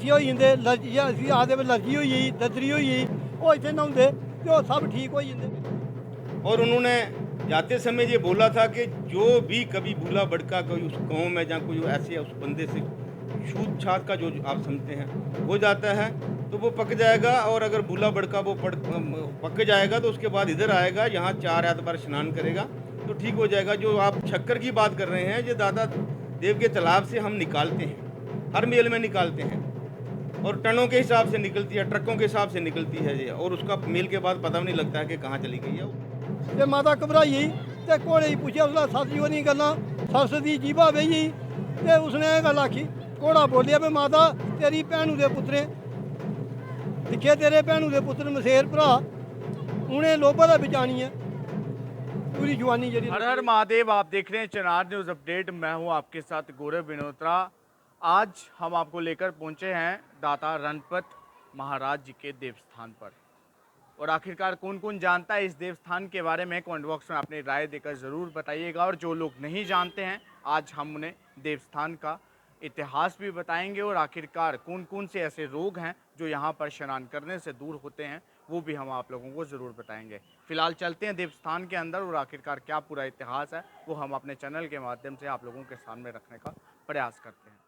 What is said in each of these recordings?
फिंसी हो जाते लर्जी आखते लर्जी हो गई ददरी हो गई वो इतने नहाते तो सब ठीक हो जाते। और उन्होंने जाते समय ये बोला था कि जो भी कभी बूला बड़का कोई उस गांव में जहाँ कोई ऐसे उस बंदे से छूत छात का जो आप समझते हैं हो जाता है तो वो पक जाएगा, और अगर बूला बड़का वो पक जाएगा तो उसके बाद इधर आएगा, यहाँ 4 एतबार स्नान करेगा तो ठीक हो जाएगा। जो आप शक्कर की बात कर रहे हैं, ये दादा देव के तालाब से हम निकालते हैं, हर मेल में निकालते हैं, और टनों के हिसाब से निकलती है, ट्रकों के हिसाब से निकलती है ये, और उसका मेल के बाद पता भी नहीं लगता है कि कहाँ चली गई है वो। ते माता घबराई ते घोड़े गी पुच्छेआ उसने सस जी होनी गल्लां सस दी जीभा बेही ते उसने एह् गल्ल आखी। घोड़ा बोलिया भी माता तेरी भैनू दे पुत्तरें दिक्खे तेरे भैनू दे पुत्तर मसेर भरा उ'नें लोभा दा बचानी है पूरी जवानी जेह्ड़ी। हर हर महादेव। आप देख रहे हैं चिनार न्यूज़ अपडेट। मैं हूं आपके साथ गौरव विनोत्रा। आज हम आपको लेकर पहुंचे हैं दाता रणपत महाराज जी के देवस्थान पर, और आखिरकार कौन कौन जानता है इस देवस्थान के बारे में, कमेंट बॉक्स में अपनी राय देकर ज़रूर बताइएगा। और जो लोग नहीं जानते हैं, आज हम उन्हें देवस्थान का इतिहास भी बताएंगे, और आखिरकार कौन कौन से ऐसे रोग हैं जो यहाँ पर स्नान करने से दूर होते हैं, वो भी हम आप लोगों को ज़रूर बताएंगे। फिलहाल चलते हैं देवस्थान के अंदर, और आखिरकार क्या पूरा इतिहास है वो हम अपने चैनल के माध्यम से आप लोगों के सामने रखने का प्रयास करते हैं।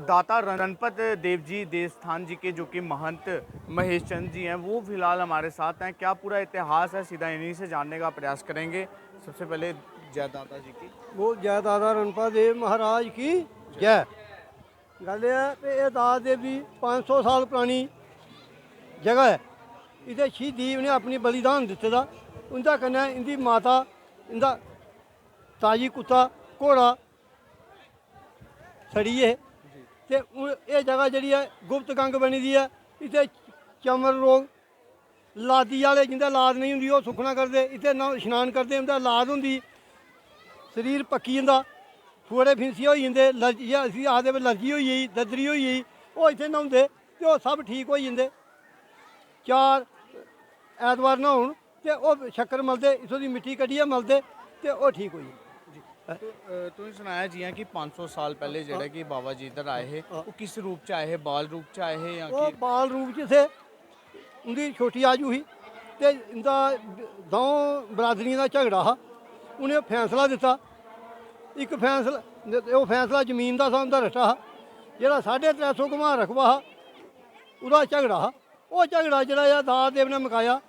दाता रणपत देव जी देवस्थान जी के जो कि महंत महेश चंद जी हैं, वो फिलहाल हमारे साथ हैं। क्या पूरा इतिहास है, सीधा इन्हीं से जानने का प्रयास करेंगे। सबसे पहले जय दाता जी की। वो जय दादा रणपत देव महाराज की जय। गल है कि ये दाता देव दी 500 साल पुरानी जगह है। इत्थै शहीदी उ'नें अपनी बलिदान दित्ते दा। उं'दे कन्नै इं'दी माता इं'दा ताजी कुत्ता घोड़ा सड़ी है। ते हून एह् जगह जेह्ड़ी है गुप्त गंग बनी दी है। इत्थै चमर रोग लादी आह्ले जिं'दे लाद नहीं होंदी ओह् सुक्खना करदे, इत्थै स्नान करदे उं'दा लाद होंदी, शरीर पक्की जंदा, फोड़े फिंसी होई जंदे, लर्जी आखदे लर्जी होई गेई ददरी होई गेई ओह् इत्थै न्हौंदे ते ओह् सब ठीक होई जंदे। 4 ऐतबार न्हौन ते ओह् शक्कर मलदे, इत्थों दी मिट्टी कड्ढियै मलदे ते ओह् ठीक होई जंदे। तुसें सुनाया जि'यां कि 500 साल पहले जेह्ड़ा कि बाबा जी इधर आए हे, वो किस रूप च आए हे? बाल रूप च आए हे या ओह् बाल रूप च थे। उं'दी छोटी आजू ही ते इं'दा दौं बरादरियें दा झगड़ा हा। उ'नें फैसला दित्ता, इक फैसला ओह् फैसला जमीन दा था, उं'दा रट्टा हा। जेह्ड़ा 350 घुमार रकबा हा ओह्दा झगड़ा हा। ओह् झगड़ा जेह्ड़ा दाता देव ने मकाया।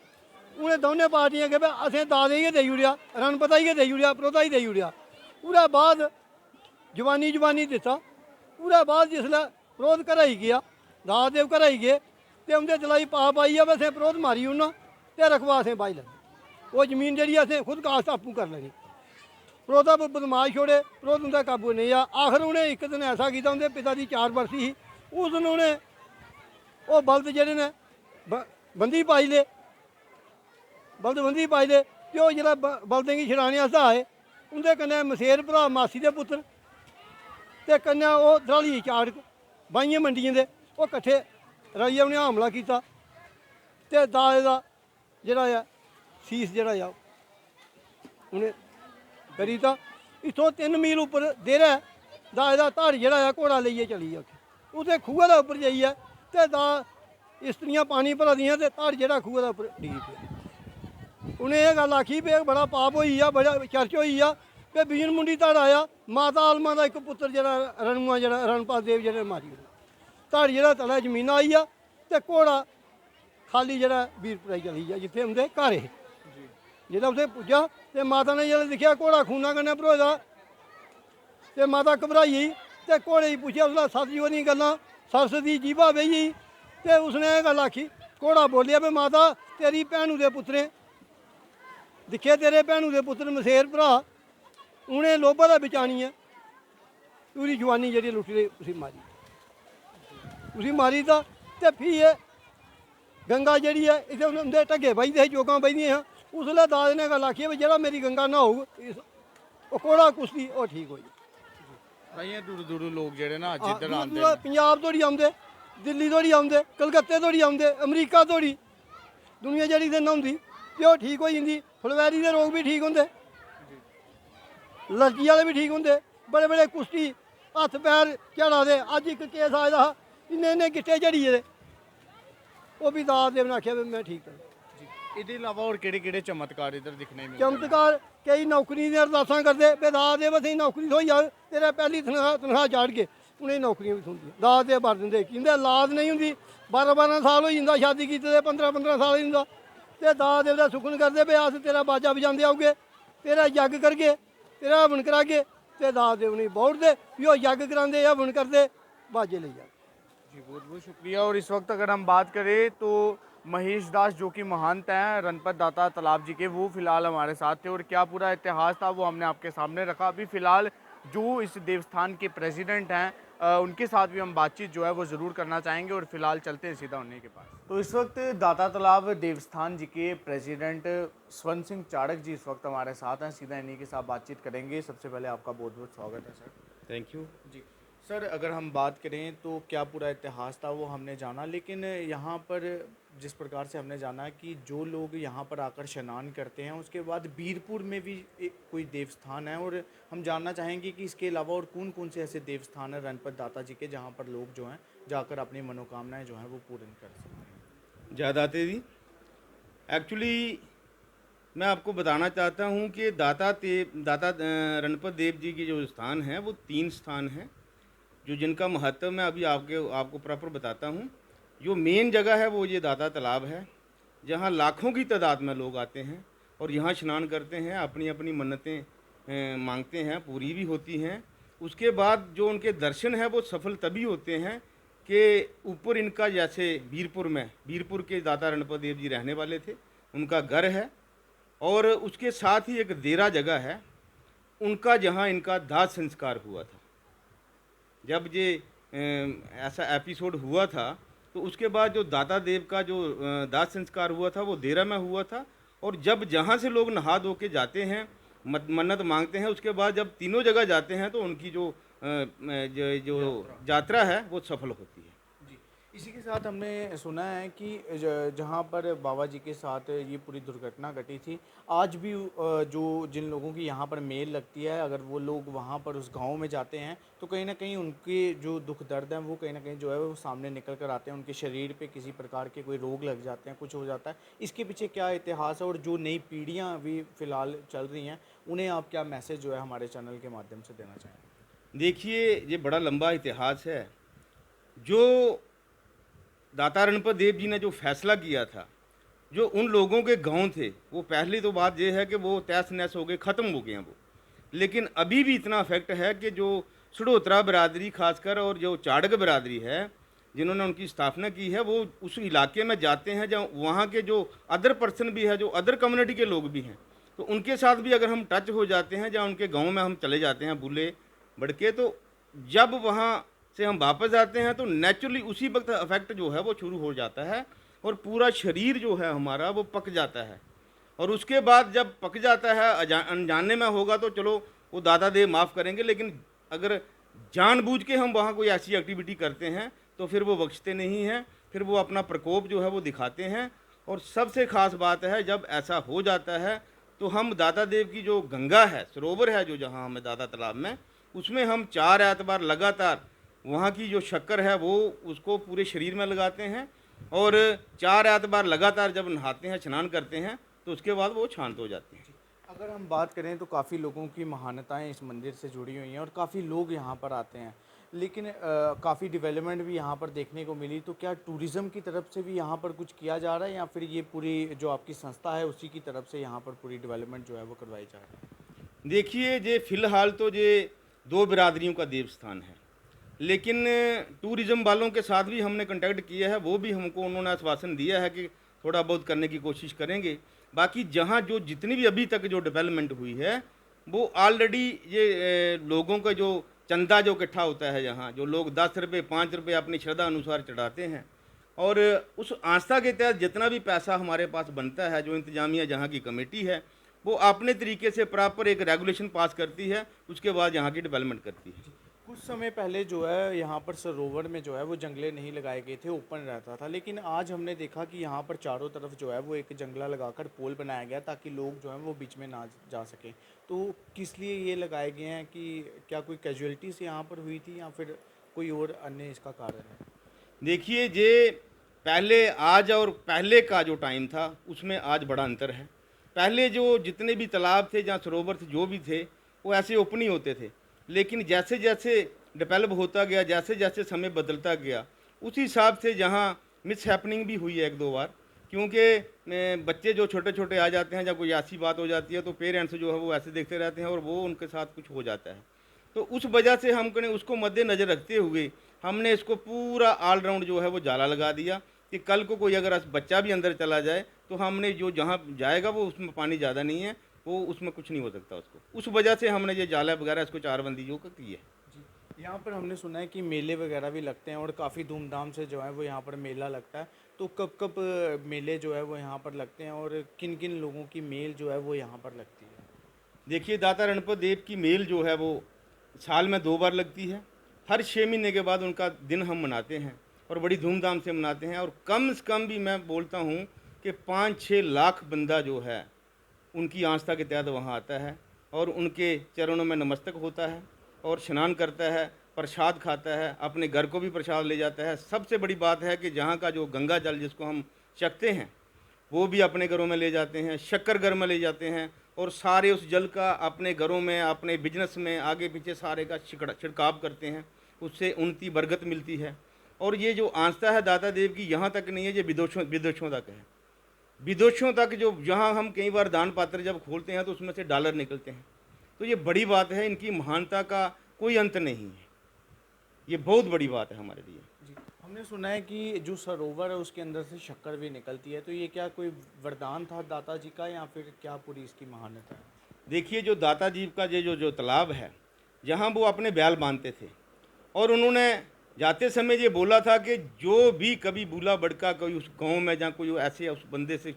उ'नें दौनें पार्टियें के असें दाते गी देई ओड़ेआ, रणपता गी देई ओड़ेआ, परोह्ता गी देई ओड़ेआ। ओह्दे बाद जवानी दित्ता। ओह्दे बाद जिसलै परोह्त घरै गी गेआ, दाता देव घरै गी गे ते उं'दे दिला च पाप आई गेआ असें परोह्त मारी ओड़ना ते रकबा असें बाही लैना। ओह् जमीन जेह्ड़ी असें खुद काश्त आपूं करी लैनी। परोह्ता बदमाश छोड़े, परोह्त उं'दे काबू नेईं आ। आखर उ'नें इक दिन ऐसा कीता, उं'दे पिता दी 4 बरसी ही, उस दिन उ'नें ओह् बल्द जेह्ड़े ने बंदी पाई ले, बल्द बंदी पाई ले ते ओह् जेल्लै बल्दें गी छड़ाने आस्तै आए, उं'दे कन्नै मसेर भरा मासी दे पुत्तर ते कन्नै ओह् द्राली चाड़क ਬਾਈਆਂ ਮੰਡੀਆਂ ਦੇ ਉਹ ਇਕੱਠੇ ਰਲੀਏ ਉਹਨੇ ਹਮਲਾ ਕੀਤਾ ਤੇ ਦਾਜ ਦਾ ਜਿਹੜਾ ਆ ਸੀਸ ਜਿਹੜਾ ਆ ਉਹਨੇ ਕਰੀ ਤਾਂ ਇੱਥੋਂ 3 ਮੀਲ ਉੱਪਰ ਦੇਰਾ ਦਾਜ ਦਾ ਧੜ ਜਿਹੜਾ ਆ ਘੋੜਾ ਲਈਏ ਚਲੀ ਆ ਉੱਥੇ ਖੂਹ ਦੇ ਉੱਪਰ ਜਾਈ ਆ ਤੇ ਦਾ ਇਸਤਰੀਆਂ ਪਾਣੀ ਭਰਦੀਆਂ ਤੇ ਧੜ ਜਿਹੜਾ ਖੂਹ ਦੇ ਉੱਪਰ ਡਿੱਗ ਪਿਆ। ਉਹਨੇ ਇਹ ਗੱਲ ਆਖੀ ਵੀ ਇਹ ਬੜਾ ਪਾਪ ਹੋਈ ਆ, ਬੜਾ ਚਰਚ ਹੋਈ ਆ ਕਿ ਬੀਨ ਮੁੰਡੀ ਧੜ ਆਇਆ ਮਾਤਾ ਆਲਮਾ ਦਾ ਇੱਕ ਪੁੱਤਰ ਜਿਹੜਾ ਰਣੂਆ ਜਿਹੜਾ ਰਣਪਾਲ ਦੇਵ ਜਿਹੜੇ ਮਾਰੀ ਧੜ ਜਿਹੜਾ ਤਲਾ ਜ਼ਮੀਨ ਆਈ ਆ ਤੇ ਘੋੜਾ ਖਾਲੀ ਜਿਹੜਾ ਵੀਰਪੁਰਾਈ ਚਲੀ ਆ ਜਿੱਥੇ ਹੁੰਦੇ ਘਰ ਇਹ ਜਿਹੜਾ ਉੱਥੇ ਪੁੱਜਾ ਤੇ ਮਾਤਾ ਨੇ ਜਦੋਂ ਦੇਖਿਆ ਘੋੜਾ ਖੂਨਾ ਕੰਨੇ ਭਰੋਦਾ ਤੇ ਮਾਤਾ ਘਬਰਾਈ ਤੇ ਘੋੜੇ ਹੀ ਪੁੱਛਿਆ ਉਸਦਾ ਸਤਜੀਵ ਦੀਆਂ ਗੱਲਾਂ ਸਰਸ ਦੀ ਜੀਭਾ ਵਈ ਤੇ ਉਸਨੇ ਇਹ ਗੱਲ ਆਖੀ ਘੋੜਾ ਬੋਲਿਆ ਵੀ ਮਾਤਾ ਤੇਰੀ ਭੈਣੂ ਦੇ ਪੁੱਤਰੇ ਦਿਖੇ ਤੇਰੇ ਭੈਣੂ ਦੇ ਪੁੱਤਰ ਮਸੇਰ ਭਰਾ ਉਹਨੇ ਲੋਭਾ ਦਾ ਬਿਚਾਣੀ ਹੈ ਪੂਰੀ ਜਵਾਨੀ ਜਿਹੜੀ ਲੁੱਟ ਲਈ ਤੁਸੀਂ ਮਾਰੀ ਤਾਂ ਤੇ ਫਿਰ ਇਹ ਗੰਗਾ ਜਿਹੜੀ ਹੈ ਇਥੇ ਉਹਦੇ ਢੱਗੇ ਬੈਠਦੇ ਜੋਗਾਂ ਬੈਠਦੀਆਂ ਉਸਲੇ ਦਾਦ ਨੇ ਗੱਲ ਆਖੀ ਵੀ ਜਿਹੜਾ ਮੇਰੀ ਗੰਗਾ ਨਾ ਹੋਊ ਉਹ ਕੋੜਾ ਕੁਸ਼ਤੀ ਉਹ ਠੀਕ ਹੋਈ ਭਾਈ ਦੂਰ ਦੂਰ ਲੋਕ ਜਿਹੜੇ ਨਾ ਅੱਜ ਇੱਧਰ ਆਉਂਦੇ ਦੂਰ ਪੰਜਾਬ ਤੋਂ ਹੀ ਆਉਂਦੇ ਦਿੱਲੀ ਤੋਂ ਹੀ ਆਉਂਦੇ ਕਲਕੱਤੇ ਤੋਂ ਹੀ ਆਉਂਦੇ ਅਮਰੀਕਾ ਤੋਂ ਹੀ ਦੁਨੀਆ ਜਿਹੜੀ ਦਿਨ ਆਉਂਦੀ ਤੇ ਉਹ ਠੀਕ ਹੋ ਜਾਂਦੀ ਫਲਵੈਰੀ ਦੇ ਰੋਗ ਵੀ ਠੀਕ ਹੁੰਦੇ ਲੜਕੀ ਵਾਲੇ ਵੀ ਠੀਕ ਹੁੰਦੇ ਬੜੇ ਬੜੇ ਕੁਸ਼ਤੀ ਹੱਥ ਪੈਰ ਝਾੜਾ ਦੇ ਅੱਜ ਇੱਕ ਕੇਸ ਆਇਆ ਇੰਨੇ ਗਿੱਟੇ ਝੜੀ ਇਹਦੇ ਉਹ ਵੀ ਦਾਦ ਦੇ ਬਣਾ ਆਖਿਆ ਵੀ ਮੈਂ ਠੀਕ ਹਾਂ ਇਹਦੇ ਇਲਾਵਾ ਹੋਰ ਕਿਹੜੇ ਕਿਹੜੇ ਚਮਤਕਾਰ ਇੱਧਰ ਦਿਖਣੇ ਮਿਲਦੇ ਚਮਤਕਾਰ ਕਈ ਨੌਕਰੀ ਦੀਆਂ ਅਰਦਾਸਾਂ ਕਰਦੇ ਵੀ ਦਾਦ ਦੇ ਬਸ ਨੌਕਰੀ ਹੋਈ ਜਾ ਤੇਰਾ ਪਹਿਲੀ ਤਨਖਾਹ ਚਾੜ ਕੇ ਉਹਨੇ ਨੌਕਰੀਆਂ ਵੀ ਹੁੰਦੀਆਂ ਦਾਦ ਦੇ ਭਰ ਦਿੰਦੇ ਕਹਿੰਦੇ ਔਲਾਦ ਨਹੀਂ ਹੁੰਦੀ 12 ਸਾਲ ਹੋ ਜਾਂਦਾ ਸ਼ਾਦੀ ਕੀਤੇ ਦੇ 15 ਸਾਲ ਹੀ ਹੁੰਦਾ ਤੇ ਦਾਦ ਦੇ ਦਾ ਸੁਖਨ ਕਰਦੇ ਵੀ ਆਸ ਤੇਰਾ ਬਾਜਾ ਵਜਾਉਂਦੇ ਆਉਗੇ ਤੇਰਾ ਯੱਗ ਕਰਗੇ तेरा हवन करागे तो दाद दे उन्हें बहुत दे भी वो यज्ञ कराते हवन करते बाजे ले जा। जी बहुत बहुत शुक्रिया। और इस वक्त अगर हम बात करें तो महेश दास जो कि महंत हैं रणपत दाता तालाब जी के, वो फिलहाल हमारे साथ थे और क्या पूरा इतिहास था वो हमने आपके सामने रखा। अभी फिलहाल जो इस देवस्थान के प्रेसिडेंट हैं उनके साथ भी हम बातचीत जो है वो ज़रूर करना चाहेंगे और फिलहाल चलते हैं सीधा उन्हीं के पास। तो इस वक्त दाता तालाब देवस्थान जी के प्रेसिडेंट स्वर्ण सिंह चाड़क जी इस वक्त हमारे साथ हैं, सीधा इन्हीं के साथ बातचीत करेंगे। सबसे पहले आपका बहुत बहुत स्वागत है sir. Thank you ji sir, अगर हम बात करें तो क्या पूरा इतिहास था वो हमने जाना, लेकिन यहाँ पर जिस प्रकार से हमने जाना कि जो लोग यहाँ पर आकर स्नान करते हैं उसके बाद बीरपुर में भी कोई देवस्थान है, और हम जानना चाहेंगे कि इसके अलावा और कौन कौन से ऐसे देवस्थान हैं रणपत दाता जी के जहाँ पर लोग जो हैं जाकर अपनी मनोकामनाएं जो हैं वो पूर्ण कर सकते हैं। ज़्यादाते जी एक्चुअली मैं आपको बताना चाहता हूँ कि दाता रणपत देव जी की जो स्थान है वो 3 स्थान हैं जो जिनका महत्व मैं अभी आपको प्रॉपर बताता हूँ। जो मेन जगह है वो ये दाता तालाब है जहाँ लाखों की तादाद में लोग आते हैं और यहाँ स्नान करते हैं, अपनी अपनी मन्नतें मांगते हैं, पूरी भी होती हैं। उसके बाद जो उनके दर्शन हैं वो सफल तभी होते हैं कि ऊपर इनका जैसे बीरपुर के दाता रणपत देव जी रहने वाले थे, उनका घर है और उसके साथ ही एक देरा जगह है उनका जहाँ इनका दाह संस्कार हुआ था। जब ये ऐसा एपिसोड हुआ था तो उसके बाद जो दाता देव का जो दाह संस्कार हुआ था वो देरा में हुआ था, और जब जहाँ से लोग नहा धो के जाते हैं मन्नत मांगते हैं, उसके बाद जब तीनों जगह जाते हैं तो उनकी जो यात्रा है वो सफल होती है। जी, इसी के साथ हमने सुना है कि जहाँ पर बाबा जी के साथ ये पूरी दुर्घटना घटी थी, आज भी जो जिन लोगों की यहाँ पर मेल लगती है, अगर वो लोग वहाँ पर उस गांव में जाते हैं तो कहीं ना कहीं उनके जो दुख दर्द हैं वो कहीं ना कहीं जो है वो सामने निकल कर आते हैं। उनके शरीर पे किसी प्रकार के कोई रोग लग जाते हैं, कुछ हो जाता है। इसके पीछे क्या इतिहास है और जो नई पीढ़ियाँ अभी फ़िलहाल चल रही हैं उन्हें आप क्या मैसेज जो है हमारे चैनल के माध्यम से देना चाहेंगे? देखिए, ये बड़ा लंबा इतिहास है। जो दाता रणपत देव जी ने जो फैसला किया था, जो उन लोगों के गांव थे, वो पहली तो बात ये है कि वो तहस नहस हो गए, ख़त्म हो गए हैं वो, लेकिन अभी भी इतना इफेक्ट है कि जो सड़ोत्रा बरादरी खासकर और जो चाड़क बरादरी है जिन्होंने उनकी स्थापना की है, वो उस इलाके में जाते हैं जहाँ वहाँ के जो अदर पर्सन भी है, जो अदर कम्युनिटी के लोग भी हैं, तो उनके साथ भी अगर हम टच हो जाते हैं, जहाँ उनके गाँव में हम चले जाते हैं बूले बड़के, तो जब वहाँ से हम वापस आते हैं तो नेचुरली उसी वक्त इफेक्ट जो है वो शुरू हो जाता है और पूरा शरीर जो है हमारा वो पक जाता है। और उसके बाद जब पक जाता है, अनजाने में होगा तो चलो वो दादा देव माफ़ करेंगे, लेकिन अगर जानबूझ के हम वहाँ कोई ऐसी एक्टिविटी करते हैं तो फिर वो बख्शते नहीं हैं, फिर वो अपना प्रकोप जो है वो दिखाते हैं। और सबसे ख़ास बात है, जब ऐसा हो जाता है तो हम दाता देव की जो गंगा है, सरोवर है जो जहाँ हमें दाता तालाब में, उसमें हम 4 एतबार लगातार वहाँ की जो शक्कर है वो उसको पूरे शरीर में लगाते हैं। और 4 एतबार लगातार जब नहाते हैं, स्नान करते हैं, तो उसके बाद वो शांत हो जाते हैं। अगर हम बात करें तो काफ़ी लोगों की महानताएं इस मंदिर से जुड़ी हुई हैं और काफ़ी लोग यहाँ पर आते हैं, लेकिन काफ़ी डेवलपमेंट भी यहाँ पर देखने को मिली। तो क्या टूरिज़्म की तरफ से भी यहाँ पर कुछ किया जा रहा है, या फिर ये पूरी जो आपकी संस्था है उसी की तरफ से यहाँ पर पूरी डेवलपमेंट जो है वो करवाई जा रही है? देखिए, ये फ़िलहाल तो ये 2 बिरादरियों का देवस्थान है, लेकिन टूरिज़्म वालों के साथ भी हमने कॉन्टैक्ट किया है, वो भी हमको उन्होंने आश्वासन दिया है कि थोड़ा बहुत करने की कोशिश करेंगे। बाकी जहाँ जो जितनी भी अभी तक जो डेवलपमेंट हुई है, वो ऑलरेडी ये लोगों का जो चंदा जो इकट्ठा होता है, यहाँ जो लोग 10 रुपये 5 रुपये अपनी श्रद्धा अनुसार चढ़ाते हैं, और उस आस्था के तहत जितना भी पैसा हमारे पास बनता है, जो इंतजामिया जहाँ की कमेटी है, वो अपने तरीके से प्रॉपर एक रेगुलेशन पास करती है, उसके बाद यहाँ की डेवलपमेंट करती है। कुछ समय पहले जो है यहाँ पर सरोवर में जो है वो जंगले नहीं लगाए गए थे, ओपन रहता था, लेकिन आज हमने देखा कि यहाँ पर चारों तरफ जो है वो एक जंगला लगाकर पोल बनाया गया ताकि लोग जो हैं वो बीच में ना जा सकें। तो किस लिए ये लगाए गए हैं, कि क्या कोई कैजुअलिटीज़ यहाँ पर हुई थी या फिर कोई और अन्य इसका कारण है? देखिए, ये पहले आज और पहले का जो टाइम था, उसमें आज बड़ा अंतर है। पहले जो जितने भी तालाब थे, जहाँ सरोवर थे, जो भी थे, वो ऐसे ओपन ही होते थे। लेकिन जैसे जैसे डेवलप होता गया, जैसे जैसे समय बदलता गया, उसी हिसाब से जहाँ मिस हैपनिंग भी हुई है 1-2 बार, क्योंकि बच्चे जो छोटे छोटे आ जाते हैं, जब कोई ऐसी बात हो जाती है तो पेरेंट्स जो है वो ऐसे देखते रहते हैं और वो उनके साथ कुछ हो जाता है। तो उस वजह से हमने उसको मद्देनज़र रखते हुए हमने इसको पूरा ऑलराउंड जो है वो जाला लगा दिया कि कल को कोई अगर बच्चा भी अंदर चला जाए तो हमने जो जहाँ जाएगा वो उसमें पानी ज़्यादा नहीं है, वो उसमें कुछ नहीं हो सकता उसको। उस वजह से हमने ये जाला वगैरह इसको 4 बंदी जो की है। जी, यहाँ पर हमने सुना है कि मेले वगैरह भी लगते हैं और काफ़ी धूमधाम से जो है वो यहाँ पर मेला लगता है। तो कब कब मेले जो है वो यहाँ पर लगते हैं और किन किन लोगों की मेल जो है वो यहाँ पर लगती है? देखिए, दाता रणपत देव की मेल जो है वो साल में 2 बार लगती है। हर 6 महीने के बाद उनका दिन हम मनाते हैं और बड़ी धूमधाम से मनाते हैं। और कम से कम भी मैं बोलता हूँ कि 5-6 लाख बंदा जो है उनकी आस्था के तहत वहाँ आता है और उनके चरणों में नमस्तक होता है और स्नान करता है, प्रसाद खाता है, अपने घर को भी प्रसाद ले जाता है। सबसे बड़ी बात है कि जहाँ का जो गंगा जल जिसको हम चखते हैं, वो भी अपने घरों में ले जाते हैं, शक्कर घर में ले जाते हैं और सारे उस जल का अपने घरों में, अपने बिजनेस में, आगे पीछे सारे का छिड़काव करते हैं। उससे उन्नति बरकत मिलती है। और ये जो आस्था है दाता देव की, यहाँ तक नहीं है, ये विदेशों तक है। विदेशों तक जो जहाँ हम कई बार दान पात्र जब खोलते हैं तो उसमें से डॉलर निकलते हैं। तो ये बड़ी बात है, इनकी महानता का कोई अंत नहीं है। ये बहुत बड़ी बात है हमारे लिए। जी, हमने सुना है कि जो सरोवर है उसके अंदर से शक्कर भी निकलती है। तो ये क्या कोई वरदान था दाता जी का, या फिर क्या पूरी इसकी महानता है? देखिए, जो दाता जी का ये जो तालाब है, जहाँ वो अपने बैल बांधते थे और उन्होंने जाते समय ये बोला था कि जो भी कभी बूला बड़का कोई उस गांव में जहाँ कोई ऐसे उस बंदे से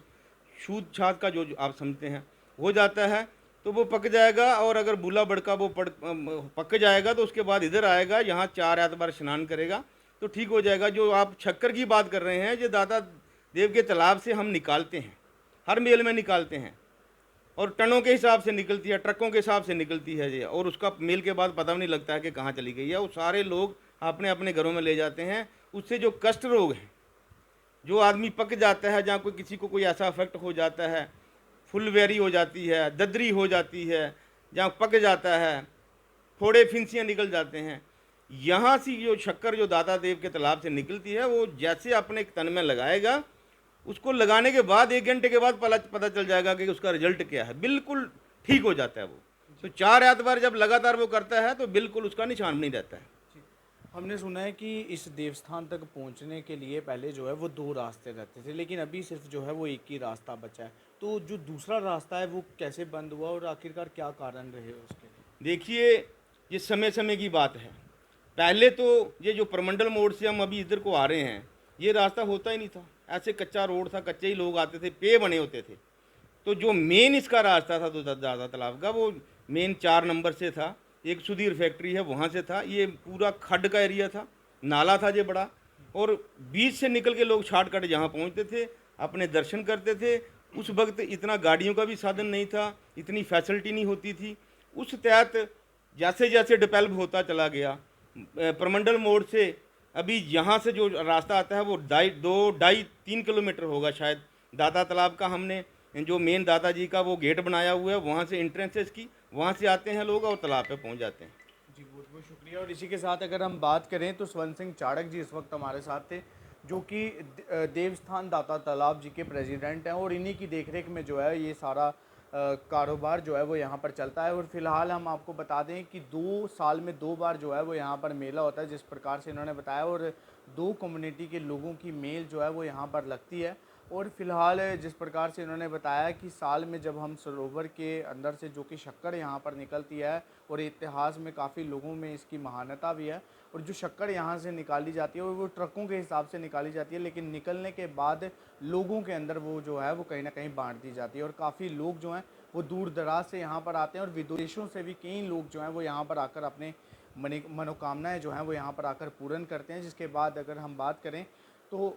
छूत छात का जो आप समझते हैं हो जाता है तो वो पक जाएगा। और अगर बूला बड़का वो पक जाएगा तो उसके बाद इधर आएगा, यहाँ 4 एतबार स्नान करेगा तो ठीक हो जाएगा। जो आप शक्कर की बात कर रहे हैं, ये दाता देव के तालाब से हम निकालते हैं, हर मेल में निकालते हैं और टनों के हिसाब से निकलती है, ट्रकों के हिसाब से निकलती है ये। और उसका मेल के बाद पता भी नहीं लगता है कि कहाँ चली गई है। वो सारे लोग अपने अपने घरों में ले जाते हैं। उससे जो कष्ट रोग हैं, जो आदमी पक जाता है, जहाँ कोई किसी को कोई ऐसा अफेक्ट हो जाता है, फुलवेरी हो जाती है, ददरी हो जाती है, जहाँ पक जाता है, फोड़े फिंसियाँ निकल जाते हैं, यहाँ से जो शक्कर जो दाता देव के तालाब से निकलती है, वो जैसे अपने तन में लगाएगा, उसको लगाने के बाद 1 घंटे के बाद पता चल जाएगा कि उसका रिजल्ट क्या है। बिल्कुल ठीक हो जाता है वो। तो 4 एतबार जब लगातार वो करता है तो बिल्कुल उसका निशान नहीं रहता है। हमने सुना है कि इस देवस्थान तक पहुंचने के लिए पहले जो है वो 2 रास्ते रहते थे, लेकिन अभी सिर्फ जो है वो एक ही रास्ता बचा है। तो जो दूसरा रास्ता है वो कैसे बंद हुआ और आखिरकार क्या कारण रहे उसके? देखिए, ये समय समय की बात है। पहले तो ये जो प्रमंडल मोड़ से हम अभी इधर को आ रहे हैं, ये रास्ता होता ही नहीं था। ऐसे कच्चा रोड था, कच्चे ही लोग आते थे, पे बने होते थे। तो जो मेन इसका रास्ता था तो दाता तालाब का, वो मेन 4 नंबर से था, एक सुधीर फैक्ट्री है वहाँ से था। ये पूरा खड्ड का एरिया था, नाला था ये बड़ा, और बीच से निकल के लोग शॉर्टकट यहाँ पहुँचते थे, अपने दर्शन करते थे। उस वक्त इतना गाड़ियों का भी साधन नहीं था, इतनी फैसिलिटी नहीं होती थी। उस तहत जैसे जैसे डेवलप होता चला गया, प्रमंडल मोड़ से अभी यहाँ से जो रास्ता आता है वो 2.5-3 किलोमीटर होगा शायद। दाता तालाब का हमने जो मेन दाता जी का वो गेट बनाया हुआ है, वहाँ से एंट्रेंस है इसकी, वहाँ से आते हैं लोग और तालाब पे पहुँच जाते हैं। जी बहुत बहुत शुक्रिया। और इसी के साथ अगर हम बात करें तो स्वर्ण सिंह चाड़क जी इस वक्त हमारे साथ थे, जो कि देवस्थान दाता तालाब जी के प्रेसिडेंट हैं, और इन्हीं की देखरेख में जो है ये सारा कारोबार जो है वो यहाँ पर चलता है। और फिलहाल हम आपको बता दें कि 2 साल में 2 बार जो है वो यहाँ पर मेला होता है, जिस प्रकार से इन्होंने बताया, और 2 कम्युनिटी के लोगों की मेल जो है वो यहाँ पर लगती है। और फिलहाल जिस प्रकार से इन्होंने बताया कि साल में जब हम सरोवर के अंदर से जो कि शक्कर यहाँ पर निकलती है, और इतिहास में काफ़ी लोगों में इसकी महानता भी है, और जो शक्कर यहाँ से निकाली जाती है वो ट्रकों के हिसाब से निकाली जाती है, लेकिन निकलने के बाद लोगों के अंदर वो जो है वो कहीं ना कहीं बांट दी जाती है। और काफ़ी लोग जो हैं वो दूर दराज से यहाँ पर आते हैं, और विदेशों से भी कई लोग जो हैं वो यहाँ पर आकर अपने मनोकामनाएं जो हैं वो यहाँ पर आकर पूर्ण करते हैं। जिसके बाद अगर हम बात करें तो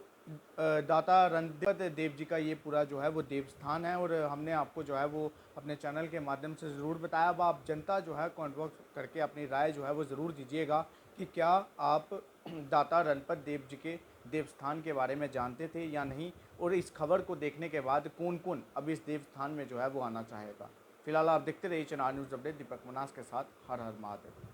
दाता रणपत देव जी का ये पूरा जो है वो देवस्थान है, और हमने आपको जो है वो अपने चैनल के माध्यम से ज़रूर बताया। अब आप जनता जो है कॉन्वॉक करके अपनी राय जो है वो ज़रूर दीजिएगा कि क्या आप दाता रणपत देव जी के देवस्थान के बारे में जानते थे या नहीं, और इस खबर को देखने के बाद कौन कौन अब इस देवस्थान में जो है वो आना चाहेगा। फिलहाल आप देखते रहिए चनार न्यूज़ अपडेट। दीपक मनास के साथ, हर हर महादेव।